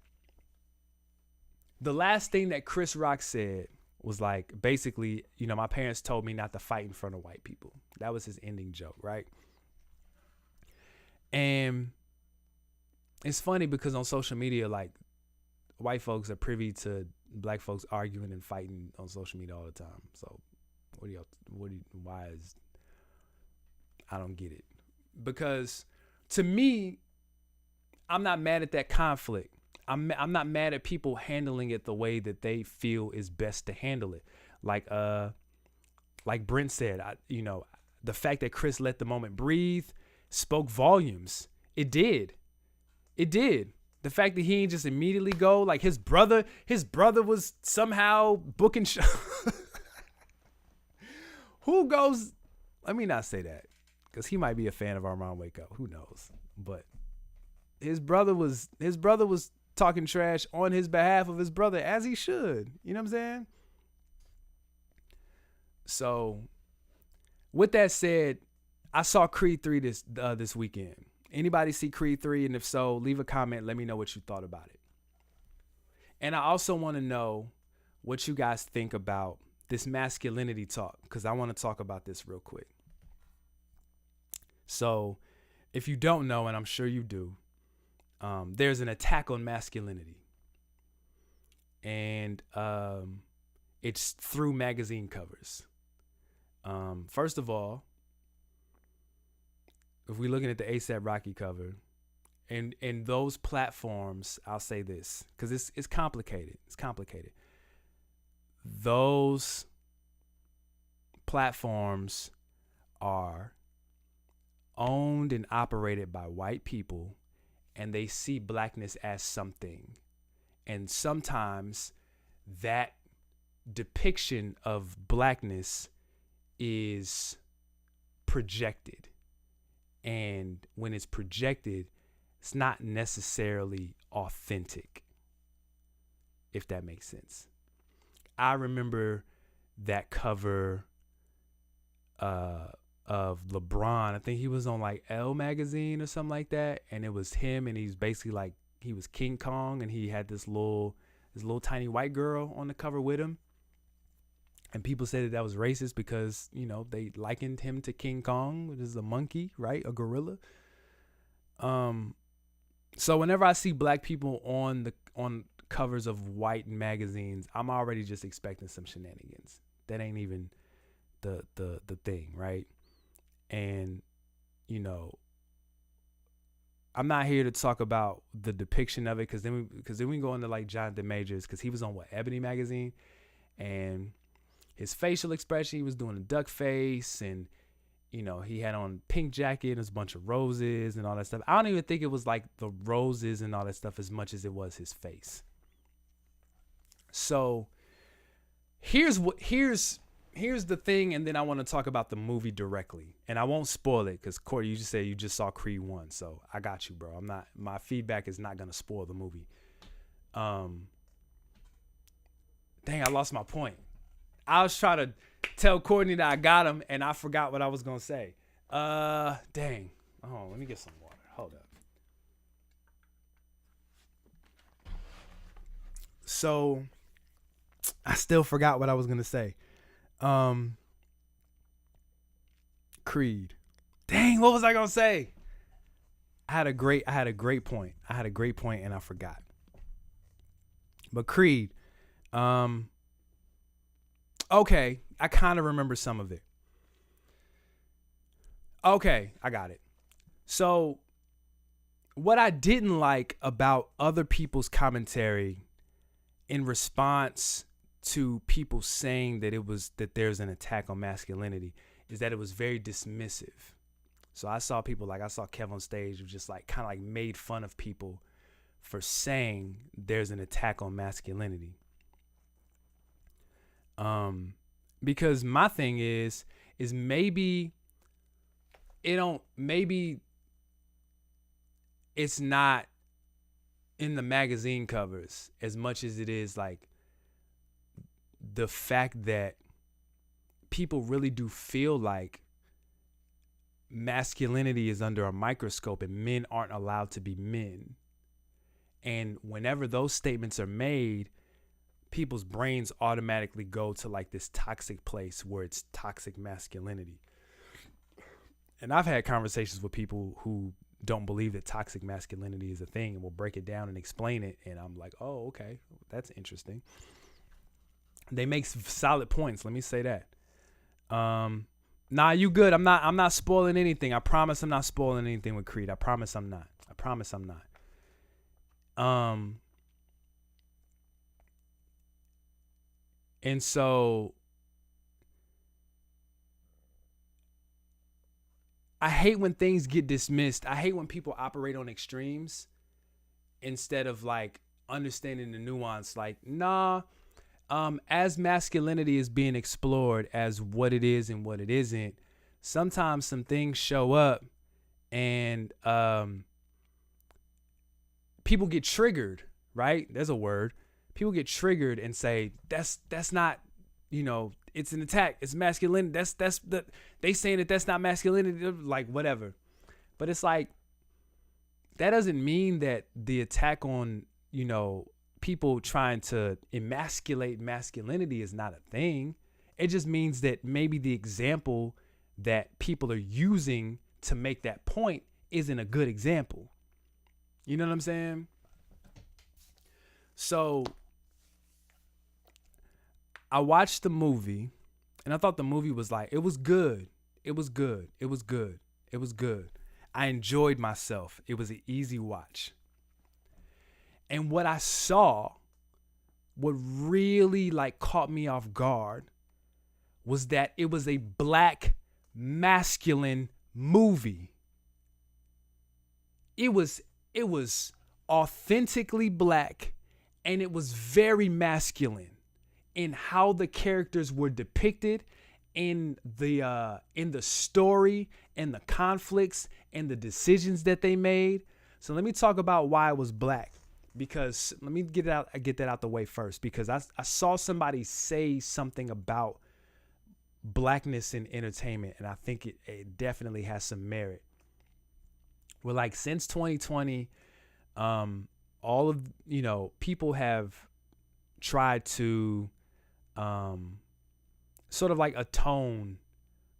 [SPEAKER 1] the last thing that Chris Rock said was like, basically, you know, my parents told me not to fight in front of white people. That was his ending joke, right? And it's funny because on social media, like, white folks are privy to black folks arguing and fighting on social media all the time. So I don't get it. Because to me, I'm not mad at that conflict. I'm not mad at people handling it the way that they feel is best to handle it. Like Brent said, the fact that Chris let the moment breathe spoke volumes. It did. The fact that he ain't just immediately go, like his brother was somehow booking show. Who goes? Let me not say that, because he might be a fan of Armand Waco. Who knows? But his brother was talking trash on his behalf of his brother, as he should. You know what I'm saying? So, with that said, I saw Creed 3 this weekend. Anybody see Creed 3? And if so, leave a comment. Let me know what you thought about it. And I also want to know what you guys think about this masculinity talk, because I want to talk about this real quick. So if you don't know, and I'm sure you do, there's an attack on masculinity. And it's through magazine covers. First of all, if we're looking at the A$AP Rocky cover, and those platforms, I'll say this, because it's complicated. It's complicated. Those platforms are owned and operated by white people, and they see blackness as something And sometimes that depiction of blackness is projected. And when it's projected, it's not necessarily authentic, if that makes sense. I remember that cover of LeBron. I think he was on like Elle magazine or something like that, and it was him, and he's basically like he was King Kong, and he had this little tiny white girl on the cover with him. And people said that was racist because, you know, they likened him to King Kong, which is a monkey, right? A gorilla. So whenever I see black people on covers of white magazines, I'm already just expecting some shenanigans. That ain't even the thing, right? And, you know, I'm not here to talk about the depiction of it, because then we go into like Jonathan Majors, because he was on Ebony magazine, and his facial expression, he was doing a duck face, and, you know, he had on pink jacket and there's a bunch of roses and all that stuff. I don't even think it was like the roses and all that stuff as much as it was his face. So here's the thing, and then I want to talk about the movie directly, and I won't spoil it because Corey, you just said you just saw Creed 1, so I got you, bro. My feedback is not gonna spoil the movie. Dang, I lost my point. I was trying to tell Courtney that I got him, and I forgot what I was gonna say. Dang. Oh, let me get some water. Hold up. So I still forgot what I was gonna say. Creed. Dang, what was I gonna say? I had a great point. And I forgot. But Creed, okay, I kind of remember some of it. Okay, I got it. So what I didn't like about other people's commentary in response to people saying that there's an attack on masculinity is that it was very dismissive. So I saw Kev on stage who just like kind of like made fun of people for saying there's an attack on masculinity. Because my thing is maybe it's not in the magazine covers as much as it is like the fact that people really do feel like masculinity is under a microscope and men aren't allowed to be men. And whenever those statements are made, people's brains automatically go to like this toxic place where it's toxic masculinity. And I've had conversations with people who don't believe that toxic masculinity is a thing, and will break it down and explain it. And I'm like, oh, okay, that's interesting. They make solid points. Let me say that. Nah, you good. I'm not spoiling anything. I promise I'm not spoiling anything with Creed. I promise I'm not. And so I hate when things get dismissed. I hate when people operate on extremes instead of like understanding the nuance. Like, nah, as masculinity is being explored as what it is and what it isn't, sometimes some things show up and people get triggered, right? There's a word. People get triggered and say, that's not, you know, it's an attack. It's masculinity. They saying that's not masculinity, like whatever. But it's like, that doesn't mean that the attack on, you know, people trying to emasculate masculinity is not a thing. It just means that maybe the example that people are using to make that point isn't a good example. You know what I'm saying? So I watched the movie and I thought the movie was like, it was good. I enjoyed myself. It was an easy watch. And what I saw, what really like caught me off guard, was that it was a black masculine movie. It was authentically black And it was very masculine in how the characters were depicted in the story and the conflicts and the decisions that they made. So let me talk about why it was black, because let me get that out the way first, because I saw somebody say something about blackness in entertainment, and I think it definitely has some merit. Well, like since 2020, all of people have tried to sort of like atone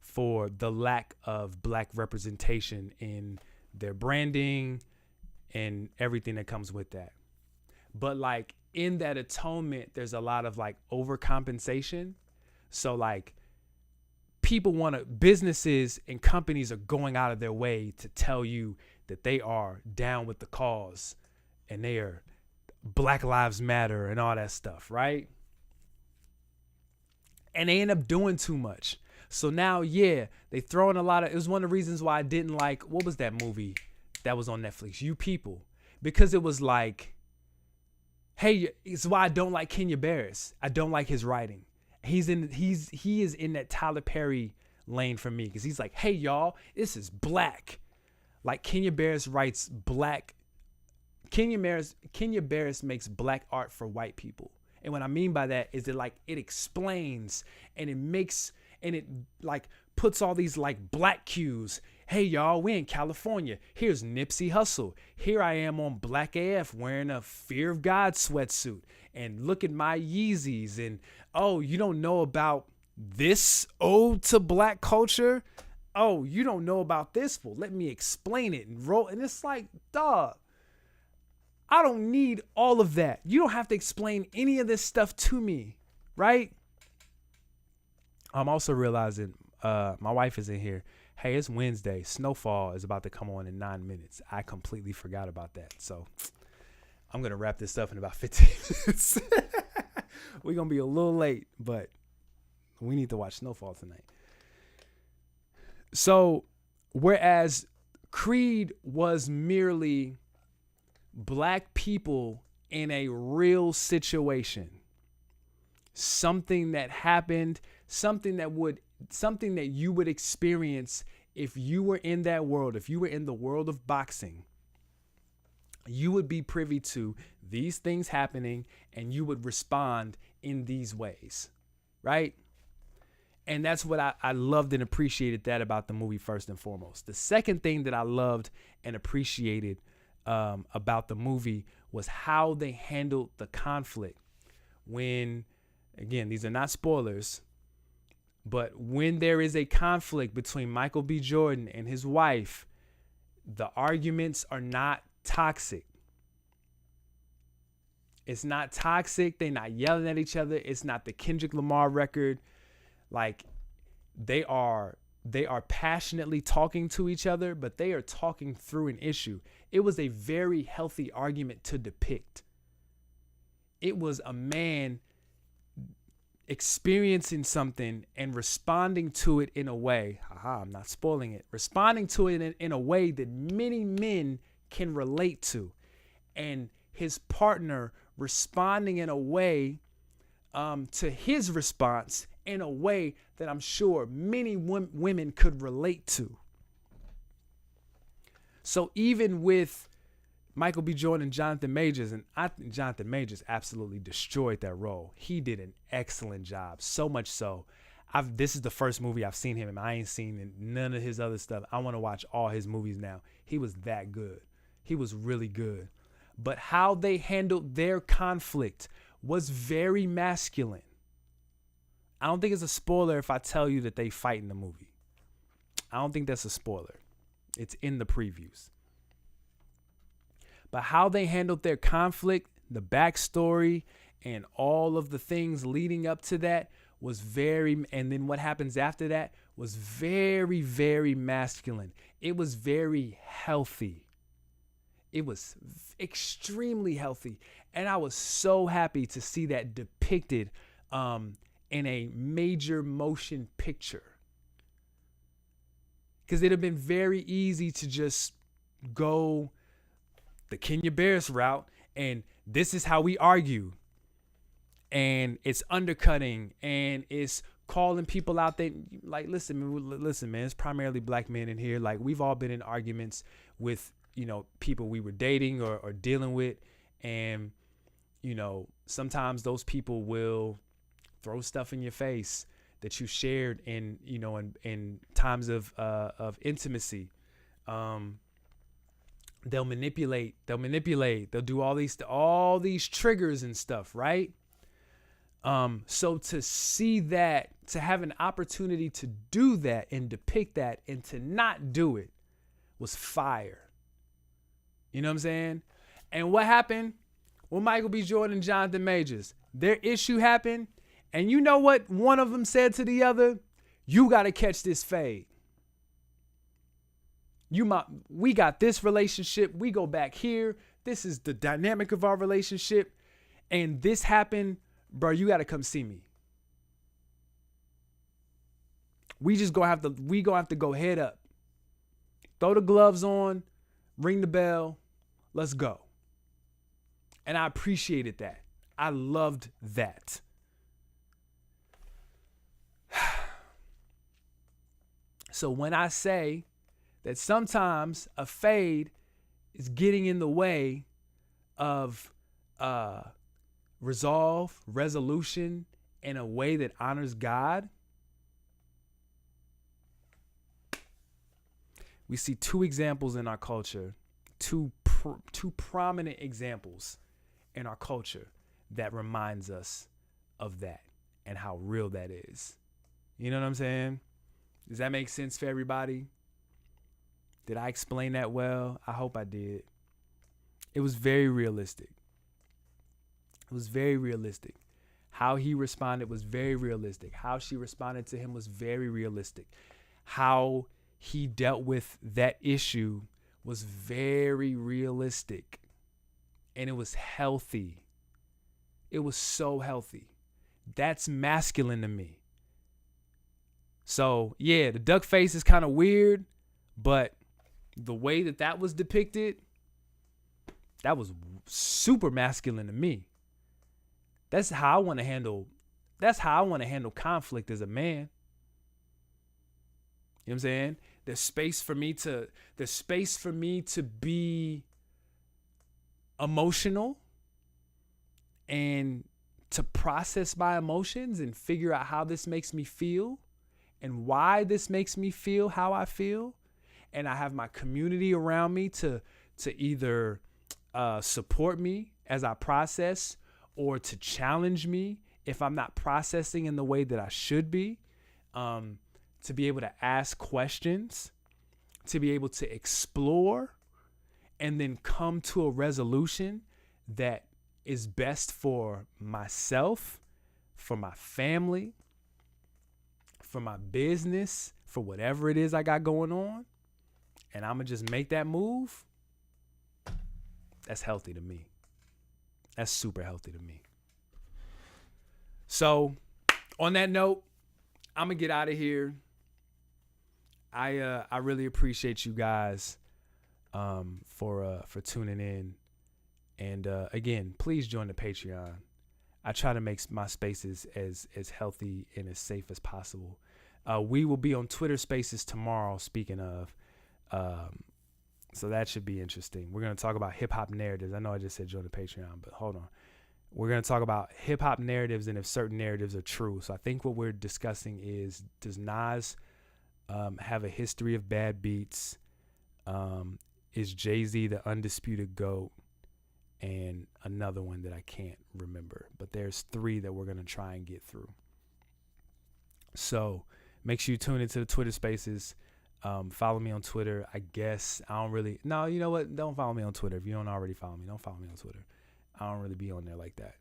[SPEAKER 1] for the lack of black representation in their branding and everything that comes with that. But like in that atonement, there's a lot of like overcompensation. So like businesses and companies are going out of their way to tell you that they are down with the cause and they are Black Lives Matter and all that stuff, right? And they end up doing too much. So now, they throw in a lot of, it was one of the reasons why I didn't like, what was that movie that was on Netflix? You People. Because it was like, hey, it's why I don't like Kenya Barris. I don't like his writing. He is in that Tyler Perry lane for me, because he's like, hey y'all, this is black. Like Kenya Barris writes black. Kenya Barris makes black art for white people. And what I mean by that is that like it explains and it makes and it like puts all these like black cues. Hey y'all, we in California. Here's Nipsey Hussle. Here I am on Black AF wearing a Fear of God sweatsuit. And look at my Yeezys. And oh, you don't know about this ode to black culture? Oh, you don't know about this? Well, let me explain it and roll. And it's like, dog, I don't need all of that. You don't have to explain any of this stuff to me, right? I'm also realizing my wife is in here. Hey, it's Wednesday. Snowfall is about to come on in 9 minutes. I completely forgot about that. So I'm going to wrap this up in about 15 minutes. We're going to be a little late, but we need to watch Snowfall tonight. So whereas Creed was merely black people in a real situation, something that happened, something that you would experience if you were in that world, if you were in the world of boxing, you would be privy to these things happening and you would respond in these ways, right? And that's what I loved and appreciated that about the movie first and foremost. The second thing that I loved and appreciated about the movie was how they handled the conflict when, again, these are not spoilers, but when there is a conflict between Michael B. Jordan and his wife, the arguments are not toxic. It's not toxic. They're not yelling at each other. It's not the Kendrick Lamar record. Like they are passionately talking to each other, but they are talking through an issue. It was a very healthy argument to depict. It was a man experiencing something and responding to it in a way, I'm not spoiling it, responding to it in a way that many men can relate to. And his partner responding in a way to his response in a way that I'm sure many women could relate to. So even with Michael B. Jordan and Jonathan Majors, and I think Jonathan Majors absolutely destroyed that role. He did an excellent job, so much so. This is the first movie I've seen him in. I ain't seen none of his other stuff. I want to watch all his movies now. He was that good. He was really good. But how they handled their conflict was very masculine. I don't think it's a spoiler if I tell you that they fight in the movie. I don't think that's a spoiler. It's in the previews. But how they handled their conflict, the backstory, and all of the things leading up to that was and then what happens after that was very, very masculine. It was very healthy. It was extremely healthy. And I was so happy to see that depicted in a major motion picture. Because it'd have been very easy to just go the Kenya Barris route And this is how we argue. And it's undercutting and it's calling people out there. Like, listen, man, it's primarily black men in here. Like, we've all been in arguments with, people we were dating or dealing with. And, sometimes those people will throw stuff in your face that you shared in times of intimacy. They'll manipulate. They'll do all these triggers and stuff, right? So to see that, to have an opportunity to do that and depict that and to not do it was fire. You know what I'm saying? And what happened? Well, Michael B. Jordan and Jonathan Majors, their issue happened. And you know what one of them said to the other? You got to catch this fade. We got this relationship. We go back here. This is the dynamic of our relationship. And this happened. Bro, you got to come see me. We gonna have to go head up. Throw the gloves on, ring the bell, let's go. And I appreciated that. I loved that. So when I say that sometimes a fade is getting in the way of resolution in a way that honors God, we see two examples in our culture, two prominent examples in our culture that reminds us of that and how real that is. You know what I'm saying? Does that make sense for everybody? Did I explain that well? I hope I did. It was very realistic. It was very realistic. How he responded was very realistic. How she responded to him was very realistic. How he dealt with that issue was very realistic. And it was healthy. It was so healthy. That's masculine to me. So, yeah, the duck face is kind of weird, but the way that was depicted, that was super masculine to me. That's how I want to handle conflict as a man. You know what I'm saying? There's space for me to be emotional and to process my emotions and figure out how this makes me feel and why this makes me feel how I feel. And I have my community around me to either support me as I process or to challenge me if I'm not processing in the way that I should be, to be able to ask questions, to be able to explore, and then come to a resolution that is best for myself, for my family, for my business, for whatever it is I got going on. And I'm going to just make that move. That's healthy to me. That's super healthy to me. So, on that note, I'm going to get out of here. I really appreciate you guys for tuning in. And again, please join the Patreon. I try to make my spaces as healthy and as safe as possible. We will be on Twitter Spaces tomorrow, speaking of. So that should be interesting. We're going to talk about hip-hop narratives. I know I just said join the Patreon, but hold on. We're going to talk about hip-hop narratives and if certain narratives are true. So I think what we're discussing is, does Nas have a history of bad beats? Is Jay-Z the undisputed GOAT? And another one that I can't remember. But there's 3 that we're going to try and get through. So make sure you tune into the Twitter Spaces. Follow me on Twitter. I guess I don't really. No, you know what? Don't follow me on Twitter. If you don't already follow me, don't follow me on Twitter. I don't really be on there like that.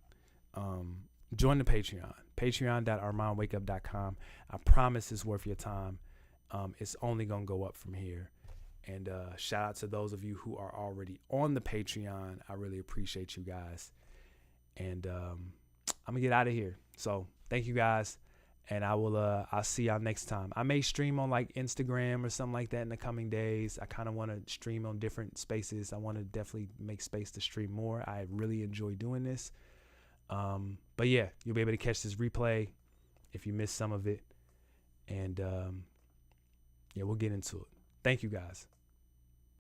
[SPEAKER 1] Join the Patreon. Patreon.armandwakeup.com. I promise it's worth your time. It's only going to go up from here. And shout out to those of you who are already on the Patreon. I really appreciate you guys. And I'm going to get out of here. So thank you guys. And I'll see y'all next time. I may stream on like Instagram or something like that in the coming days. I kind of want to stream on different spaces. I want to definitely make space to stream more. I really enjoy doing this. But yeah, you'll be able to catch this replay if you missed some of it. And yeah, we'll get into it. Thank you guys.